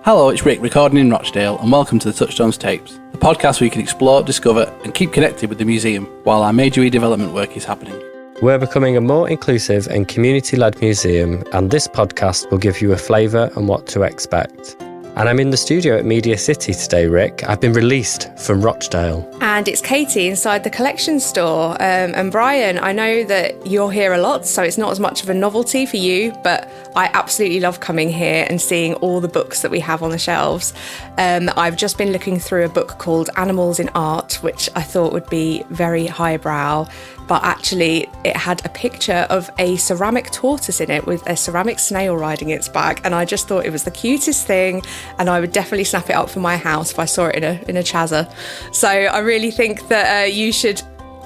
Hello, it's Rick recording in Rochdale, and welcome to the Touchstones tapes, the podcast where you can explore, discover and keep connected with the museum while our major redevelopment work is happening. We're becoming a more inclusive and community-led museum, and this podcast will give you a flavour on what to expect. And I'm in the studio at Media City today, Rick. I've been released from Rochdale. And it's Katie inside the collection store. And Bryan, I know that you're here a lot, so it's not as much of a novelty for you, but I absolutely love coming here and seeing all the books that we have on the shelves. I've just been looking through a book called Animals in Art, which I thought would be very highbrow, but actually it had a picture of a ceramic tortoise in it with a ceramic snail riding its back, and I just thought it was the cutest thing, and I would definitely snap it up for my house if I saw it in a chazza. So I really think that you should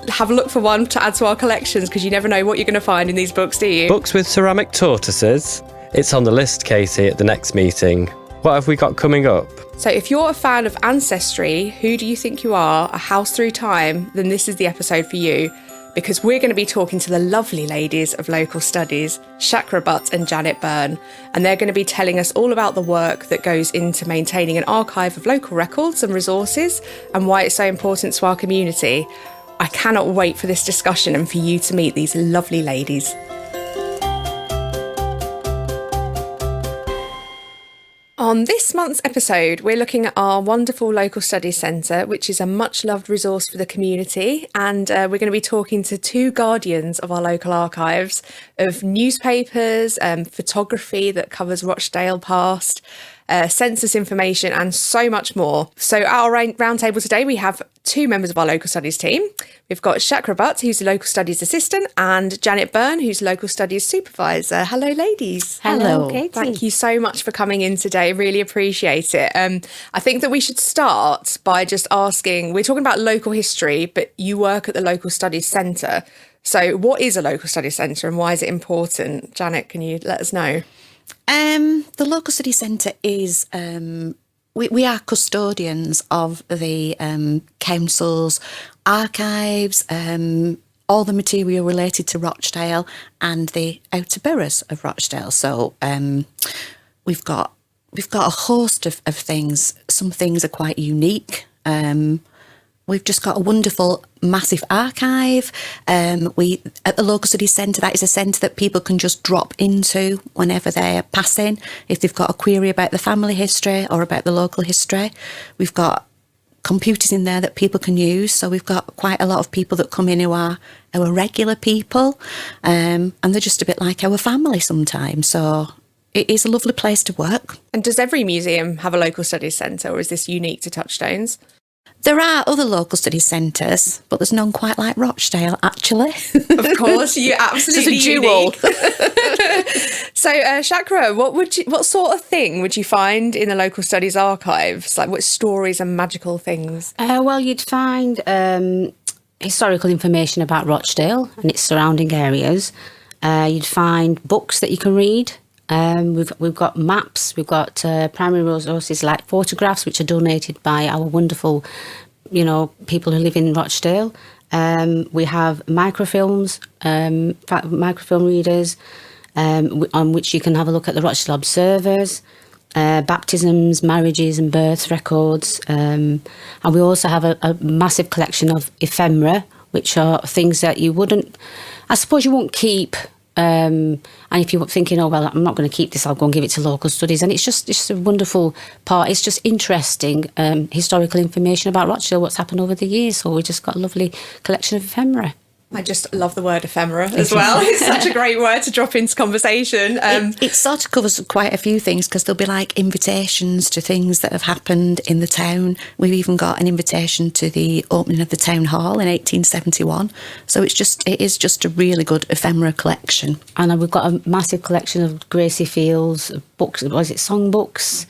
have a look for one to add to our collections, because you never know what you're going to find in these books, do you? Books with ceramic tortoises? It's on the list, Katie, at the next meeting. What have we got coming up? So if you're a fan of Ancestry, Who Do You Think You Are? A House Through Time, then this is the episode for you, because we're going to be talking to the lovely ladies of local studies, Shakra and Janet Byrne, and they're going to be telling us all about the work that goes into maintaining an archive of local records and resources and why it's so important to our community. I cannot wait for this discussion and for you to meet these lovely ladies. On this month's episode, we're looking at our wonderful local studies centre, which is a much-loved resource for the community, and we're going to be talking to two guardians of our local archives, of newspapers, photography that covers Rochdale past, census information and so much more. So at our roundtable today, we have two members of our local studies team. We've got Shakra, who's the local studies assistant, and Janet Byrne, who's local studies supervisor. Hello, ladies. Hello, Katie. Thank you so much for coming in today. Really appreciate it. I think that we should start by just asking, we're talking about local history, but you work at the local studies centre. So what is a local studies centre and why is it important? Janet, can you let us know? The local study centre is, we are custodians of the council's archives, all the material related to Rochdale and the outer boroughs of Rochdale. So we've got a host of things. Some things are quite unique. We've just got a wonderful, massive archive. At the local studies centre, that is a centre that people can just drop into whenever they're passing, if they've got a query about the family history or about the local history. We've got computers in there that people can use. So we've got quite a lot of people that come in who are our regular people, and they're just a bit like our family sometimes. So it is a lovely place to work. And does every museum have a local studies centre, or is this unique to Touchstones? There are other local studies centres, but there's none quite like Rochdale, actually. Of course, you absolutely it's a jewel. So, Shakra, what sort of thing would you find in the local studies archives? Like, what stories and magical things? Well, you'd find historical information about Rochdale and its surrounding areas. You'd find books that you can read. We've got maps, we've got primary resources like photographs, which are donated by our wonderful, people who live in Rochdale. We have microfilms, microfilm readers, on which you can have a look at the Rochdale Observers, baptisms, marriages and birth records. And we also have a massive collection of ephemera, which are things that you wouldn't keep. And if you're thinking, oh, well, I'm not going to keep this, I'll go and give it to local studies. And it's just a wonderful part. It's just interesting historical information about Rochdale, what's happened over the years. So we just got a lovely collection of ephemera. I just love the word ephemera as well. It's such a great word to drop into conversation. It sort of covers quite a few things, because there'll be like invitations to things that have happened in the town. We've even got an invitation to the opening of the town hall in 1871. So it is just a really good ephemera collection. And we've got a massive collection of Gracie Fields books. Was it songbooks?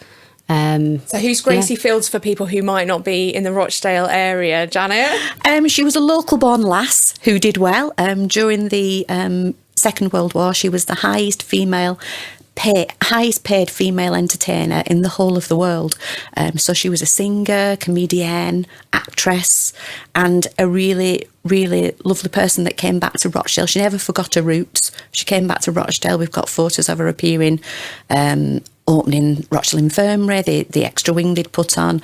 So who's Gracie Fields for people who might not be in the Rochdale area, Janet? She was a local-born lass who did well. During the Second World War, she was the highest paid female entertainer in the whole of the world. So she was a singer, comedian, actress, and a really, really lovely person that came back to Rochdale. She never forgot her roots. She came back to Rochdale. We've got photos of her appearing opening Rochdale Infirmary, the extra wing they'd put on,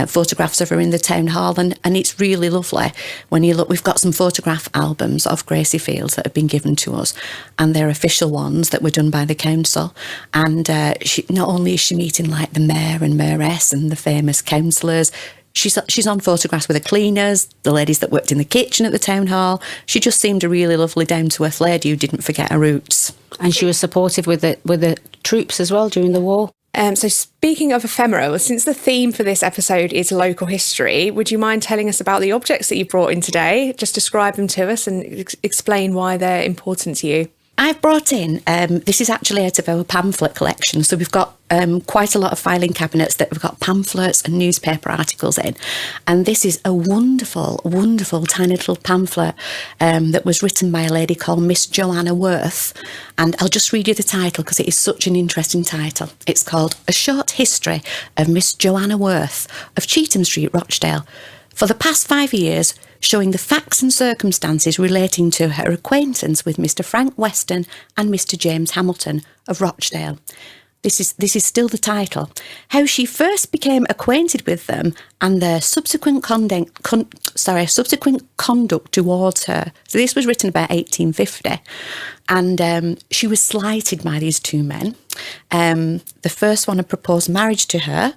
photographs of her in the town hall, and it's really lovely. When you look, we've got some photograph albums of Gracie Fields that have been given to us, and they're official ones that were done by the council. And she, not only is she meeting like the mayor and mayoress and the famous councillors, she's on photographs with the cleaners, the ladies that worked in the kitchen at the town hall. She just seemed a really lovely, down-to-earth lady who didn't forget her roots. And she was supportive with the troops as well during the war. So speaking of ephemera, since the theme for this episode is local history, would you mind telling us about the objects that you brought in today? Just describe them to us and explain why they're important to you. I've brought in, this is actually out of our pamphlet collection, so we've got quite a lot of filing cabinets that have got pamphlets and newspaper articles in, and this is a wonderful, wonderful tiny little pamphlet that was written by a lady called Miss Joanna Worth, and I'll just read you the title because it is such an interesting title. It's called A Short History of Miss Joanna Worth of Cheetham Street, Rochdale, for the past 5 years, showing the facts and circumstances relating to her acquaintance with Mr. Frank Weston and Mr. James Hamilton of Rochdale. This is still the title. How she first became acquainted with them and their subsequent conduct towards her. So this was written about 1850, and she was slighted by these two men. The first one had proposed marriage to her,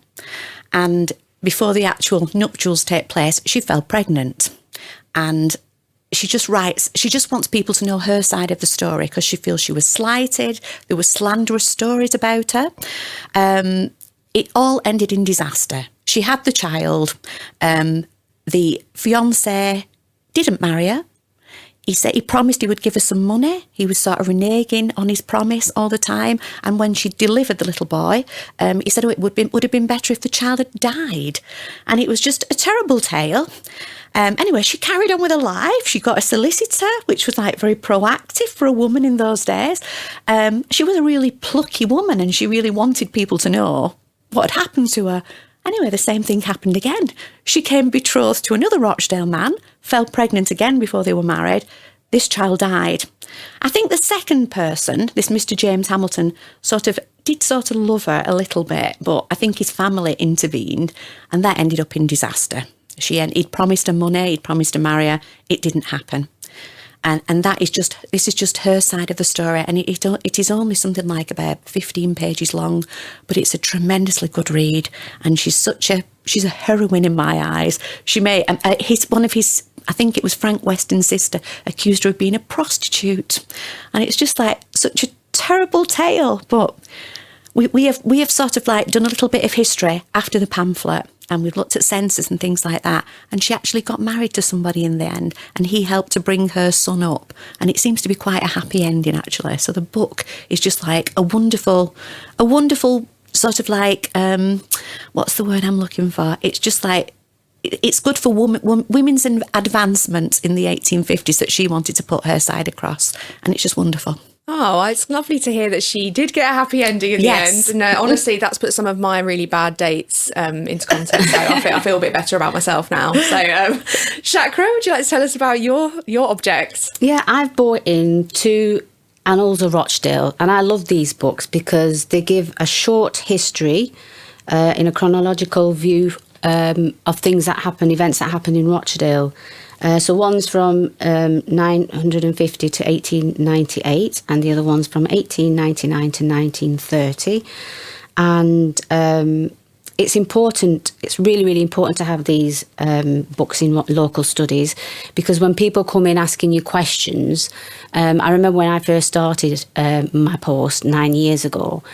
and before the actual nuptials take place, she fell pregnant. And she just writes, she just wants people to know her side of the story because she feels she was slighted. There were slanderous stories about her. It all ended in disaster. She had the child. The fiancé didn't marry her. He said he promised he would give her some money. He was sort of reneging on his promise all the time. And when she delivered the little boy, he said, it would have been better if the child had died. And it was just a terrible tale. Anyway, she carried on with her life. She got a solicitor, which was like very proactive for a woman in those days. She was a really plucky woman, and she really wanted people to know what had happened to her. Anyway, the same thing happened again. She came betrothed to another Rochdale man, fell pregnant again before they were married. This child died. I think the second person, this Mr. James Hamilton, did love her a little bit, but I think his family intervened, and that ended up in disaster. He'd promised her money, he'd promised to marry her. It didn't happen. And this is just her side of the story. And it is only something like about 15 pages long, but it's a tremendously good read. And she's a heroine in my eyes. She may, I think it was Frank Weston's sister, accused her of being a prostitute. And it's just like such a terrible tale. But we have sort of like done a little bit of history after the pamphlet. And we've looked at census and things like that. And she actually got married to somebody in the end, and he helped to bring her son up. And it seems to be quite a happy ending, actually. So the book is just like a wonderful sort of like, what's the word I'm looking for? It's just like, it's good for women's advancements in the 1850s that she wanted to put her side across. And it's just wonderful. Oh, it's lovely to hear that she did get a happy ending in the end. And honestly, that's put some of my really bad dates into context. So I feel a bit better about myself now. So, Shakra, would you like to tell us about your objects? Yeah, I've bought in 2 Annals of Rochdale, and I love these books because they give a short history in a chronological view of things that happen, events that happen in Rochdale. So one's from 950 to 1898, and the other one's from 1899 to 1930. And it's important, it's really, really important to have these books in local studies, because when people come in asking you questions, I remember when I first started my post 9 years ago,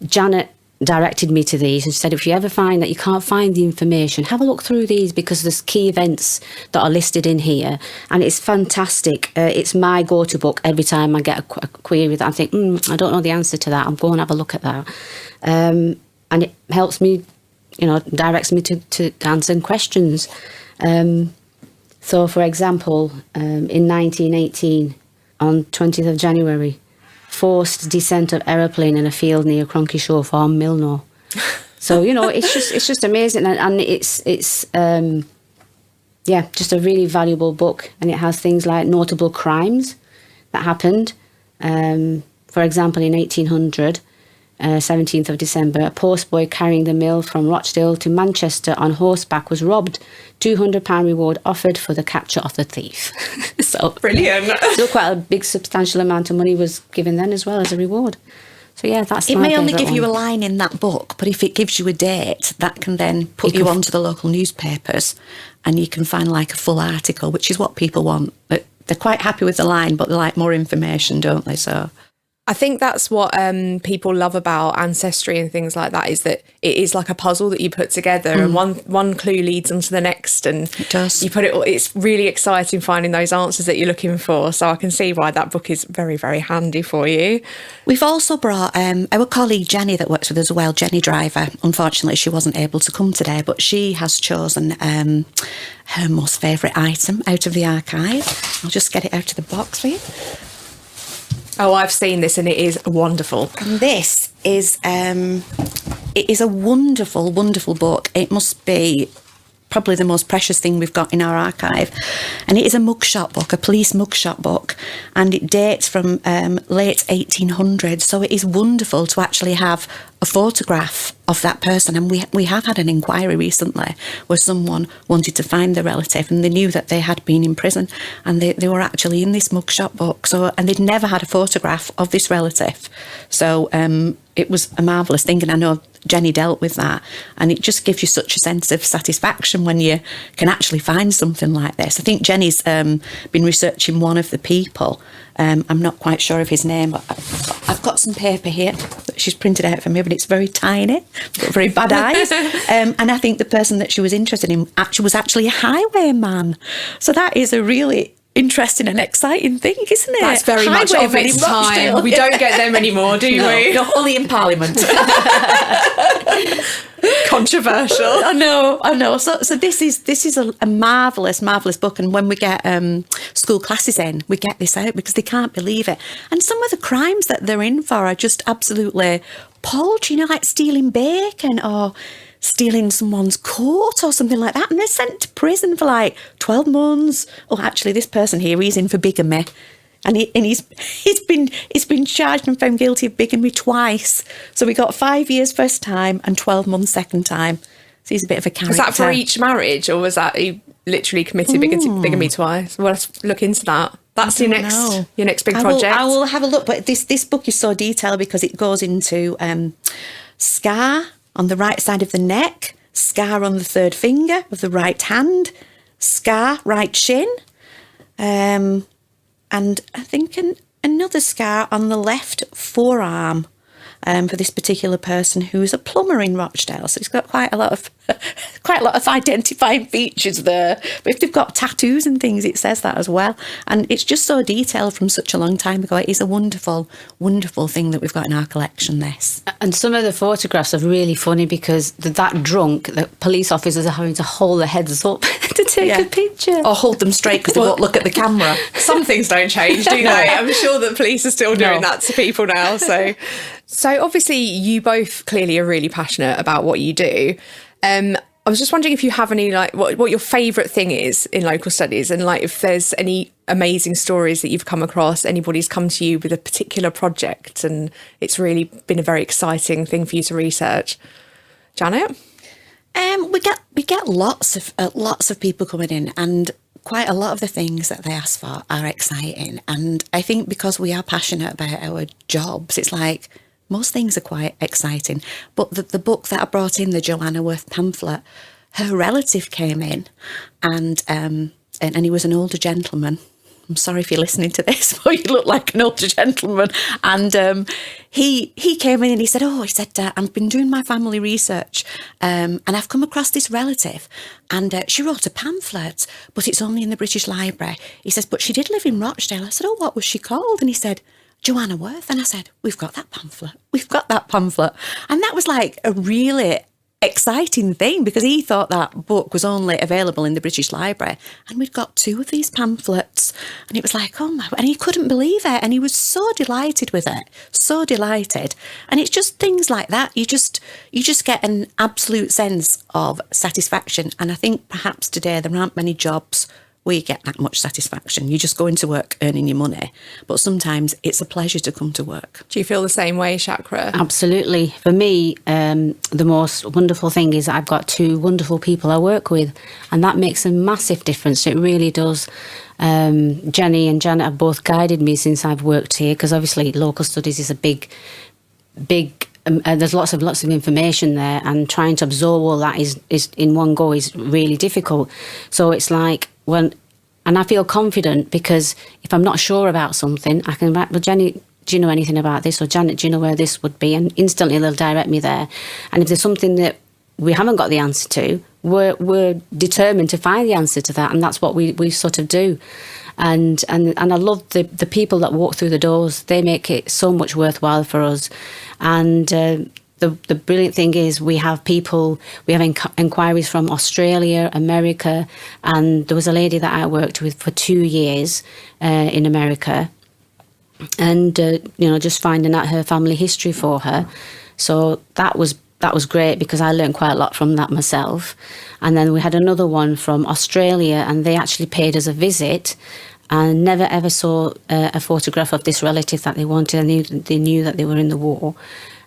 Janet directed me to these and said, if you ever find that you can't find the information, have a look through these, because there's key events that are listed in here, and it's fantastic. It's my go-to book every time I get a query that I think, I don't know the answer to that, I'll go and have a look at that. And it helps me, directs me to answering questions. So, for example, in 1918, on 20th of January, forced descent of aeroplane in a field near Cronky Farm, Milnor. So it's just amazing, and it's just a really valuable book, and it has things like notable crimes that happened. For example, in 1800, 17th of December, a postboy carrying the mail from Rochdale to Manchester on horseback was robbed. £200 reward offered for the capture of the thief. So Brilliant. still quite a big substantial amount of money was given then as well as a reward. So yeah, that's It my may only favourite give you a one. line in that book, but if it gives you a date, that can then put you onto the local newspapers, and you can find like a full article, which is what people want. But they're quite happy with the line, but they like more information, don't they? So I think that's what people love about Ancestry and things like that, is that it is like a puzzle that you put together, and one clue leads onto the next, and It does. you put it. It's really exciting finding those answers that you're looking for. So I can see why that book is very, very handy for you. we've also brought our colleague Jenny that works with us as well, Jenny Driver. Unfortunately, she wasn't able to come today, but she has chosen her most favourite item out of the archive. I'll just get it out of the box for you. Oh, I've seen this and it is wonderful. And this is it is a wonderful, wonderful book. It must be probably the most precious thing we've got in our archive. And it is a mugshot book, a police mugshot book. And it dates from late 1800s. So it is wonderful to actually have a photograph of that person. And we have had an inquiry recently where someone wanted to find their relative, and they knew that they had been in prison, and they were actually in this mugshot book. So, and they'd never had a photograph of this relative. So it was a marvellous thing. And I know Jenny dealt with that, and it just gives you such a sense of satisfaction when you can actually find something like this. I think Jenny's been researching one of the people. I'm not quite sure of his name, but I've got some paper here that she's printed out for me, but it's very tiny, got very bad eyes. And I think the person that she was interested in was actually a highwayman. So that is a really interesting and exciting thing, isn't it? That's very much of Highwayman its in Rochdale. time. We don't get them anymore, do we? No, only in Parliament. Controversial. I know. So this is a marvellous book, and when we get school classes in, we get this out because they can't believe it. And some of the crimes that they're in for are just absolutely paltry, like stealing bacon or stealing someone's coat or something like that, and they're sent to prison for like 12 months. Oh, actually, this person here, he's in for bigamy. And he's been charged and found guilty of bigamy twice. So we got 5 years first time and 12 months second time. So he's a bit of a character. Was that for each marriage, or was that he literally committed bigamy twice? Well, let's look into that. That's your next big project. I will have a look. But this book is so detailed because it goes into scar on the right side of the neck, scar on the third finger of the right hand, scar right shin, and I think another scar on the left forearm for this particular person who is a plumber in Rochdale. So it's got quite a lot of identifying features there. But if they've got tattoos and things, it says that as well. And it's just so detailed from such a long time ago. It is a wonderful, wonderful thing that we've got in our collection, this. And some of the photographs are really funny because they're that drunk that police officers are having to hold their heads up to take a picture. Or hold them straight because they won't look at the camera. Some things don't change, do they? I'm sure that police are still doing that to people now. So obviously you both clearly are really passionate about what you do. I was just wondering if you have any, like, what your favourite thing is in local studies, and like if there's any amazing stories that you've come across, anybody's come to you with a particular project and it's really been a very exciting thing for you to research. Janet? We get lots of people coming in, and quite a lot of the things that they ask for are exciting. And I think because we are passionate about our jobs, it's like most things are quite exciting. But the book that I brought in, the Joanna Worth pamphlet, her relative came in, and he was an older gentleman. I'm sorry if you're listening to this, but you look like an older gentleman. And he came in and he said, I've been doing my family research and I've come across this relative, and she wrote a pamphlet, but it's only in the British Library. He says, but she did live in Rochdale. I said, what was she called? And he said, Joanna Worth. And I said, we've got that pamphlet. And that was like a really exciting thing, because he thought that book was only available in the British Library, and we'd got 2 of these pamphlets, and it was like, oh my, and he couldn't believe it, and he was so delighted with it, so delighted. And it's just things like that, you just get an absolute sense of satisfaction. And I think perhaps today there aren't many jobs where you get that much satisfaction. You just go into work earning your money, but sometimes it's a pleasure to come to work. Do you feel the same way, Shakra? Absolutely. For me, the most wonderful thing is I've got 2 wonderful people I work with, and that makes a massive difference. It really does. Jenny and Janet have both guided me since I've worked here, because obviously local studies is a big there's lots of information there, and trying to absorb all that is in one go is really difficult. So it's like and I feel confident, because if I'm not sure about something, I can write, well, Jenny, do you know anything about this? Or Janet, do you know where this would be? And instantly they'll direct me there. And if there's something that we haven't got the answer to, we're determined to find the answer to that, and that's what we sort of do. And I love the people that walk through the doors. They make it so much worthwhile for us. And the brilliant thing is we have inquiries from Australia, America, and there was a lady that I worked with for 2 years in America, and just finding out her family history for her. So that was great, because I learned quite a lot from that myself. And then we had another one from Australia, and they actually paid us a visit and never ever saw a photograph of this relative that they wanted. And they knew that they were in the war.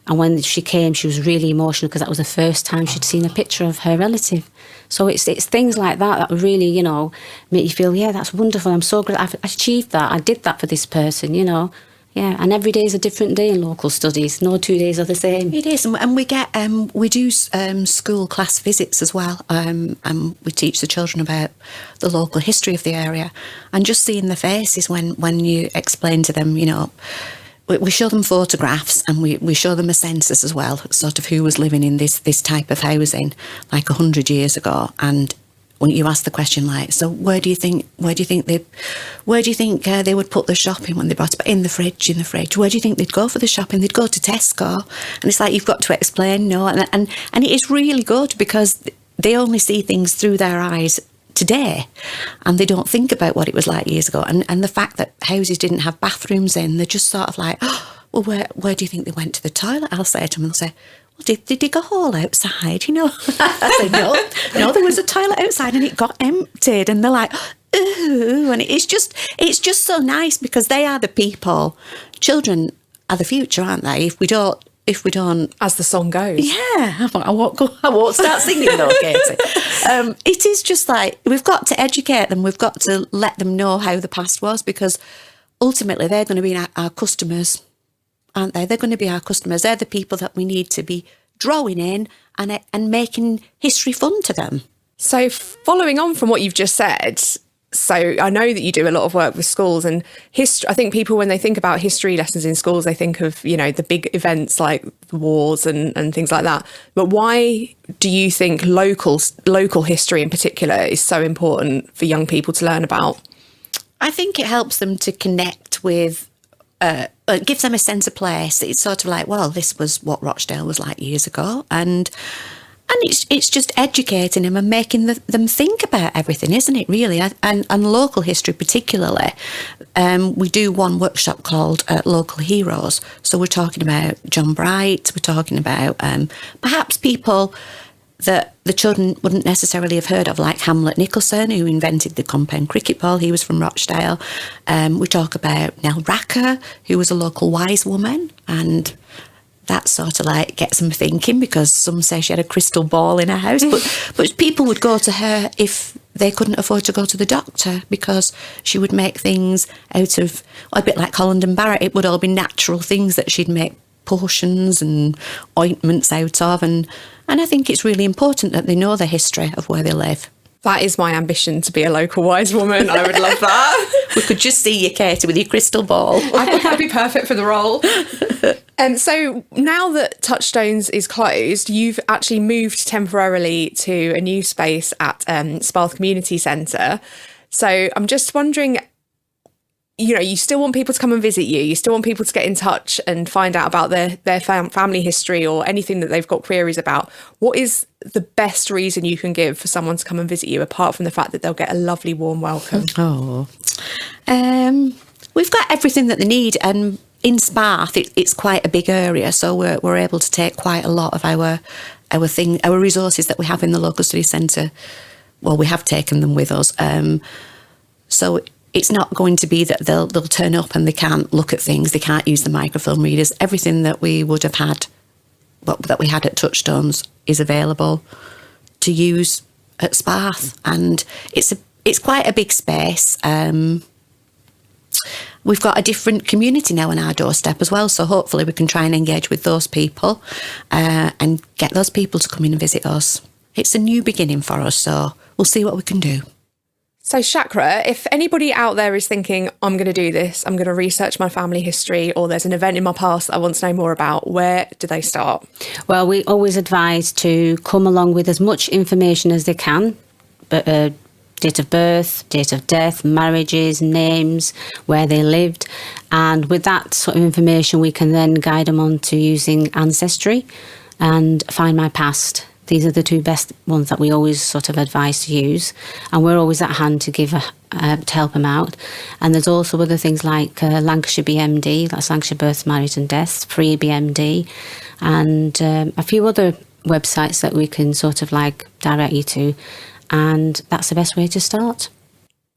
And when she came, she was really emotional, because that was the first time she'd seen a picture of her relative. So it's things like that really, make you feel, yeah, that's wonderful. I'm so glad I've achieved that. I did that for this person, Yeah, and every day is a different day in local studies. No 2 days are the same. It is, and we do school class visits as well. And we teach the children about the local history of the area, and just seeing the faces when you explain to them, we show them photographs, and we show them a census as well, sort of who was living in this type of housing like 100 years ago. And when you ask the question like, so where do you think they would put the shopping when they brought it in the fridge? Where do you think they'd go for the shopping? They'd go to Tesco. And it's like, you've got to explain, and it is really good, because they only see things through their eyes today, and they don't think about what it was like years ago. And the fact that houses didn't have bathrooms in, they're just sort of like, oh, well, where do you think they went to the toilet? I'll say to them, and they'll say, did they dig a hole outside, I said, no, there was a toilet outside and it got emptied. And they're like, ooh, and it's just so nice, because they are the people. Children are the future, aren't they? If we don't, as the song goes. Yeah, I won't start singing though, Katie. It is just like, we've got to educate them. We've got to let them know how the past was, because ultimately they're going to be our customers, aren't they? They're going to be our customers. They're the people that we need to be drawing in and making history fun to them. So following on from what you've just said, so I know that you do a lot of work with schools, and history. I think people, when they think about history lessons in schools, they think of, the big events like the wars and things like that. But why do you think local history in particular is so important for young people to learn about? I think it helps them to connect with, it gives them a sense of place. It's sort of like, well, this was what Rochdale was like years ago, and it's just educating them and making them think about everything, isn't it, really? And local history particularly. We do one workshop called Local Heroes. So we're talking about John Bright, we're talking about perhaps people that the children wouldn't necessarily have heard of, like Hamlet Nicholson, who invented the compound cricket ball. He was from Rochdale. We talk about Nell Racker, who was a local wise woman, and that sort of like gets them thinking, because some say she had a crystal ball in her house, but people would go to her if they couldn't afford to go to the doctor, because she would make things out of, a bit like Holland and Barrett, it would all be natural things that she'd make potions and ointments out of, and I think it's really important that they know the history of where they live. That is my ambition, to be a local wise woman. I would love that. We could just see you, Katie, with your crystal ball. I think I'd be perfect for the role. So now that Touchstones is closed, you've actually moved temporarily to a new space at Sparth Community Centre. So I'm just wondering, you still want people to come and visit you. You still want people to get in touch and find out about their family history or anything that they've got queries about. What is the best reason you can give for someone to come and visit you, apart from the fact that they'll get a lovely warm welcome? We've got everything that they need, and in Sparth it's quite a big area, so we're able to take quite a lot of our resources that we have in the local study centre. Well, we have taken them with us. So it's not going to be that they'll turn up and they can't look at things, they can't use the microfilm readers. Everything that we would have had, that we had at Touchstones, is available to use at Sparth, and it's quite a big space. We've got a different community now on our doorstep as well, so hopefully we can try and engage with those people and get those people to come in and visit us. It's a new beginning for us, so we'll see what we can do. So Shakra, if anybody out there is thinking, I'm going to do this, I'm going to research my family history, or there's an event in my past that I want to know more about, where do they start? Well, we always advise to come along with as much information as they can, but date of birth, date of death, marriages, names, where they lived. And with that sort of information, we can then guide them on to using Ancestry and Find My Past. These are the two best ones that we always sort of advise to use. And we're always at hand to give to help them out. And there's also other things like Lancashire BMD, that's Lancashire Births, Marriages and Deaths, Free BMD, and a few other websites that we can sort of like direct you to. And that's the best way to start.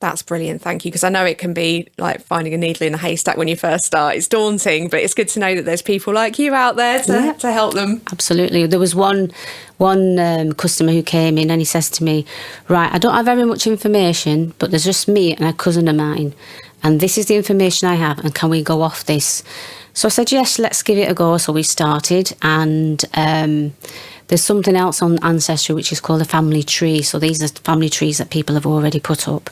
That's brilliant, thank you, because I know it can be like finding a needle in a haystack when you first start. It's daunting, but it's good to know that there's people like you out there to help them. Absolutely. There was one customer who came in and he says to me, right, I don't have very much information, but there's just me and a cousin of mine, and this is the information I have, and can we go off this? So I said, yes, let's give it a go. So we started, and there's something else on Ancestry which is called a family tree. So these are family trees that people have already put up.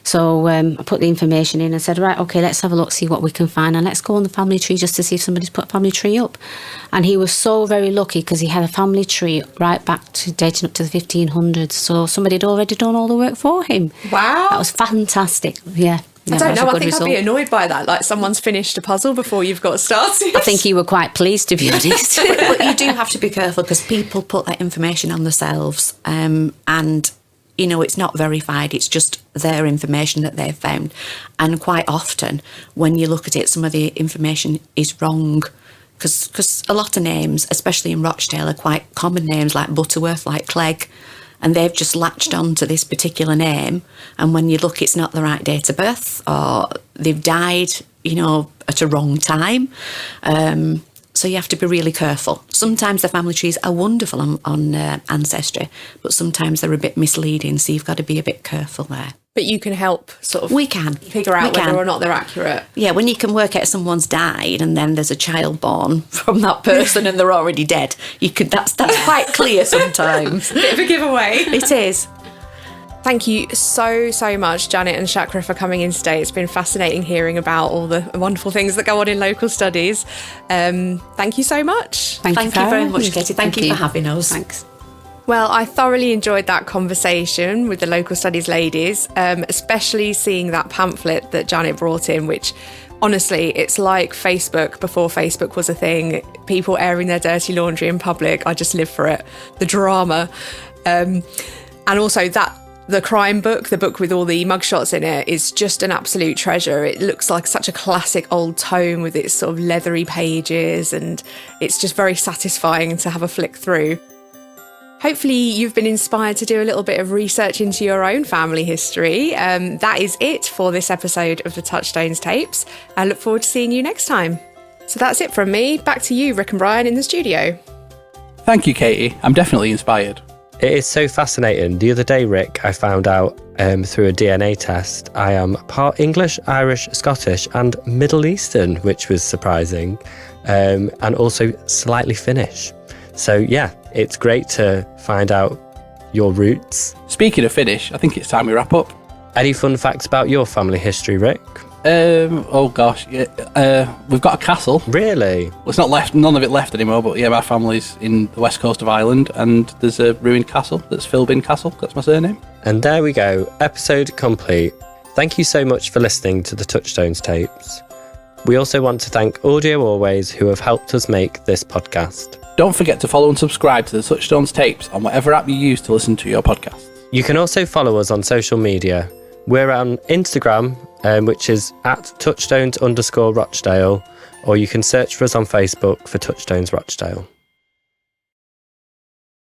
So I put the information in and said, right, okay, let's have a look, see what we can find, and let's go on the family tree just to see if somebody's put a family tree up. And he was so very lucky because he had a family tree right back to dating up to the 1500s. So somebody had already done all the work for him. Wow. That was fantastic. Yeah. I don't know, I think result. I'd be annoyed by that, like someone's finished a puzzle before you've got started. I think you were quite pleased, to be honest. But you do have to be careful because people put that information on themselves, and you know, it's not verified, it's just their information that they've found. And quite often when you look at it, some of the information is wrong, because a lot of names, especially in Rochdale, are quite common names like Butterworth, like Clegg, and they've just latched on to this particular name, and when you look, it's not the right date of birth, or they've died, you know, at a wrong time. So you have to be really careful. Sometimes the family trees are wonderful on Ancestry, but sometimes they're a bit misleading, so you've got to be a bit careful there. But you can help sort of we can figure out whether or not they're accurate. Yeah, when you can work out someone's died and then there's a child born from that person and they're already dead, you could that's quite clear sometimes. Bit of a giveaway. It is. Thank you so much, Janet and Shakra, for coming in today. It's been fascinating hearing about all the wonderful things that go on in local studies. Thank you so much. Thank you very much, Katie. Thank you for having us. Thanks. Well, I thoroughly enjoyed that conversation with the local studies ladies, especially seeing that pamphlet that Janet brought in, which honestly, it's like Facebook before Facebook was a thing. People airing their dirty laundry in public. I just live for it. The drama. And also the crime book, the book with all the mugshots in it, is just an absolute treasure. It looks like such a classic old tome with its sort of leathery pages, and it's just very satisfying to have a flick through. Hopefully you've been inspired to do a little bit of research into your own family history. That is it for this episode of the Touchstones tapes. I look forward to seeing you next time. So that's it from me. Back to you, Rick and Bryan, in the studio. Thank you, Katie. I'm definitely inspired. It is so fascinating. The other day, Rick, I found out through a DNA test I am part English, Irish, Scottish and Middle Eastern, which was surprising, and also slightly Finnish. So yeah, it's great to find out your roots. Speaking of Finnish, I think it's time we wrap up. Any fun facts about your family history, Rick? We've got a castle. Really? Well, it's not left, none of it left anymore, but yeah, my family's in the west coast of Ireland, and there's a ruined castle that's Philbin Castle, that's my surname. And there we go, episode complete. Thank you so much for listening to the Touchstones tapes. We also want to thank Audio Always, who have helped us make this podcast. Don't forget to follow and subscribe to the Touchstones tapes on whatever app you use to listen to your podcasts. You can also follow us on social media. We're on Instagram, which is at Touchstones_Rochdale, or you can search for us on Facebook for Touchstones Rochdale.